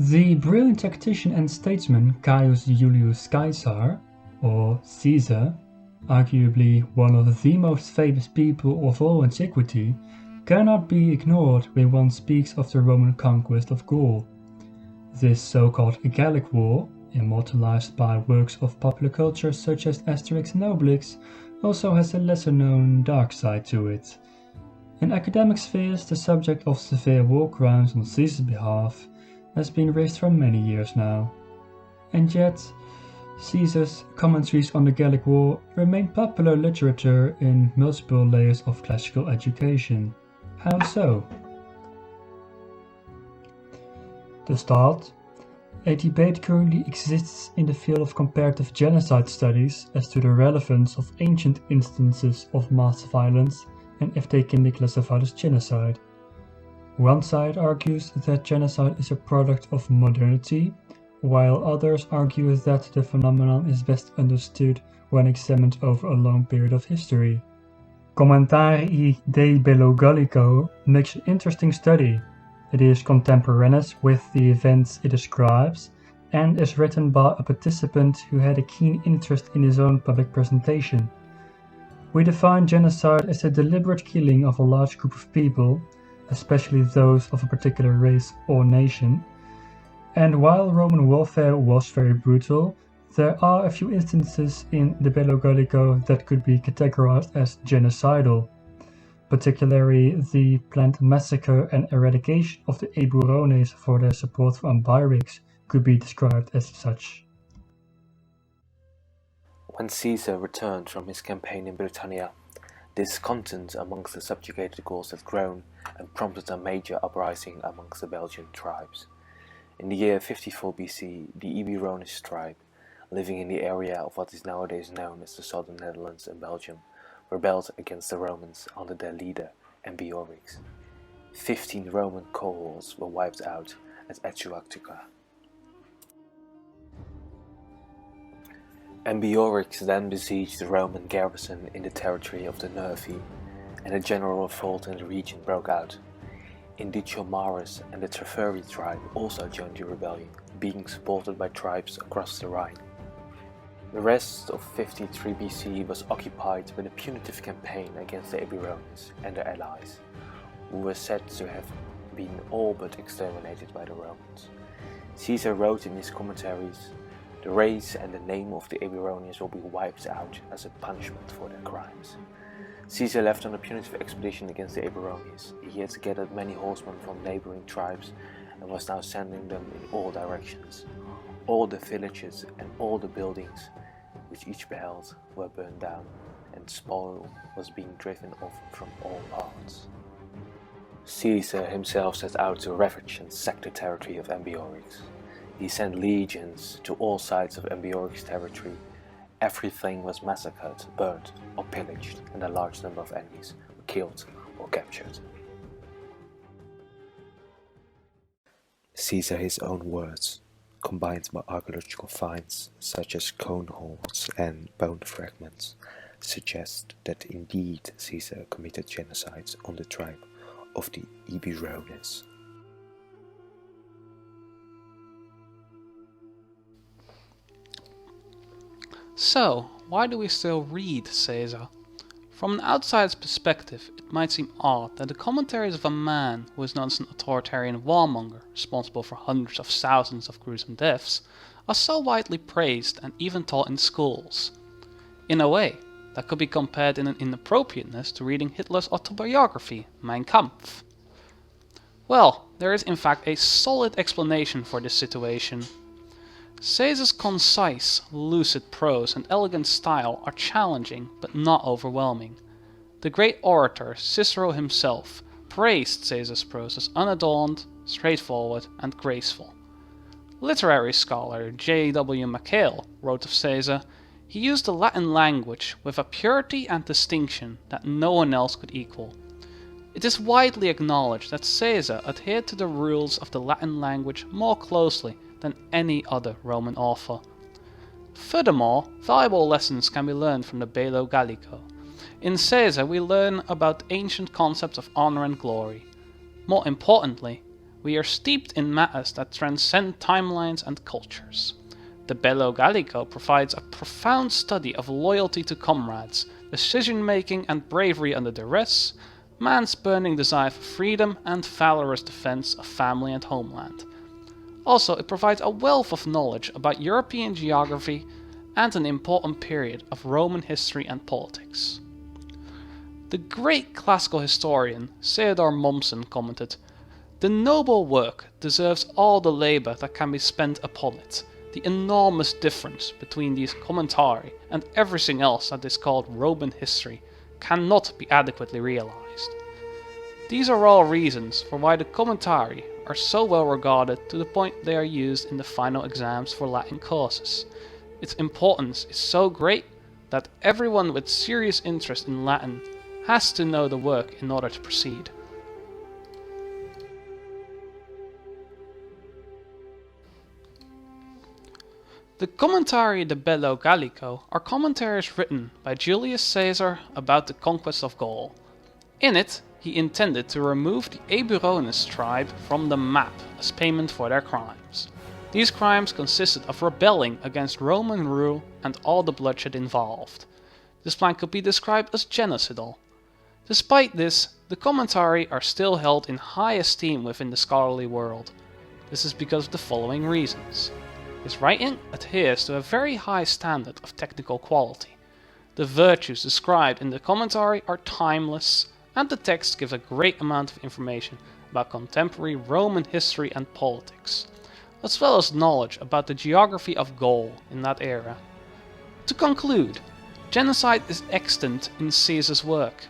The brilliant tactician and statesman Caius Julius Caesar, or Caesar, arguably one of the most famous people of all antiquity, cannot be ignored when one speaks of the Roman conquest of Gaul. This so-called Gallic War, immortalized by works of popular culture such as Asterix and Obelix, also has a lesser-known dark side to it. In academic spheres, the subject of severe war crimes on Caesar's behalf has been raised for many years now. And yet, Caesar's commentaries on the Gallic War remain popular literature in multiple layers of classical education. How so? To start, a debate currently exists in the field of comparative genocide studies as to the relevance of ancient instances of mass violence and if they can be classified as genocide. One side argues that genocide is a product of modernity, while others argue that the phenomenon is best understood when examined over a long period of history. Commentarii de Bello Gallico makes an interesting study. It is contemporaneous with the events it describes and is written by a participant who had a keen interest in his own public presentation. We define genocide as a deliberate killing of a large group of people, especially those of a particular race or nation, and while Roman warfare was very brutal, there are a few instances in the Bello Gallico that could be categorized as genocidal. Particularly the planned massacre and eradication of the Eburones for their support for Ambiorix could be described as such. When Caesar returned from his campaign in Britannia, discontent amongst the subjugated Gauls had grown and prompted a major uprising amongst the Belgian tribes. In the year 54 BC, the Eburones tribe, living in the area of what is nowadays known as the southern Netherlands and Belgium, rebelled against the Romans under their leader, Ambiorix. 15 Roman cohorts were wiped out at Echuactuca. Ambiorix then besieged the Roman garrison in the territory of the Nervi, and a general revolt in the region broke out. Indutiomarus and the Treveri tribe also joined the rebellion, being supported by tribes across the Rhine. The rest of 53 BC was occupied with a punitive campaign against the Eburones and their allies, who were said to have been all but exterminated by the Romans. Caesar wrote in his commentaries, "The race and the name of the Eburones will be wiped out as a punishment for their crimes." Caesar left on a punitive expedition against the Eburones. He had gathered many horsemen from neighboring tribes and was now sending them in all directions. All the villages and all the buildings which each beheld were burned down, and spoil was being driven off from all parts. Caesar himself set out to ravage and sack the territory of Ambiorix. He sent legions to all sides of Ambiorix territory. Everything was massacred, burned, or pillaged, and a large number of enemies were killed or captured. These are his own words, combined by archaeological finds such as cone holes and bone fragments, suggest that indeed Caesar committed genocide on the tribe of the Eburones. So, why do we still read Caesar? From an outsider's perspective, it might seem odd that the commentaries of a man who was known as an authoritarian warmonger, responsible for hundreds of thousands of gruesome deaths, are so widely praised and even taught in schools. In a way, that could be compared in an inappropriateness to reading Hitler's autobiography, Mein Kampf. Well, there is in fact a solid explanation for this situation. Caesar's concise, lucid prose and elegant style are challenging but not overwhelming. The great orator Cicero himself praised Caesar's prose as unadorned, straightforward and graceful. Literary scholar J.W. Mackail wrote of Caesar, "He used the Latin language with a purity and distinction that no one else could equal." It is widely acknowledged that Caesar adhered to the rules of the Latin language more closely than any other Roman author. Furthermore, valuable lessons can be learned from the Bello Gallico. In Caesar we learn about ancient concepts of honor and glory. More importantly, we are steeped in matters that transcend timelines and cultures. The Bello Gallico provides a profound study of loyalty to comrades, decision-making and bravery under duress, man's burning desire for freedom and valorous defense of family and homeland. Also, it provides a wealth of knowledge about European geography and an important period of Roman history and politics. The great classical historian Theodor Mommsen commented, "The noble work deserves all the labour that can be spent upon it. The enormous difference between these commentari and everything else that is called Roman history cannot be adequately realized." These are all reasons for why the commentari are so well regarded to the point they are used in the final exams for Latin courses. Its importance is so great that everyone with serious interest in Latin has to know the work in order to proceed. The Commentari de Bello Gallico are commentaries written by Julius Caesar about the conquest of Gaul. In it, he intended to remove the Eburones tribe from the map as payment for their crimes. These crimes consisted of rebelling against Roman rule and all the bloodshed involved. This plan could be described as genocidal. Despite this, the commentari are still held in high esteem within the scholarly world. This is because of the following reasons. His writing adheres to a very high standard of technical quality. The virtues described in the commentary are timeless, and the text gives a great amount of information about contemporary Roman history and politics, as well as knowledge about the geography of Gaul in that era. To conclude, genocide is extant in Caesar's work.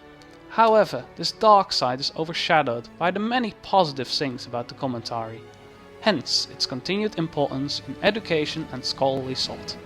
However, this dark side is overshadowed by the many positive things about the commentary, hence its continued importance in education and scholarly thought.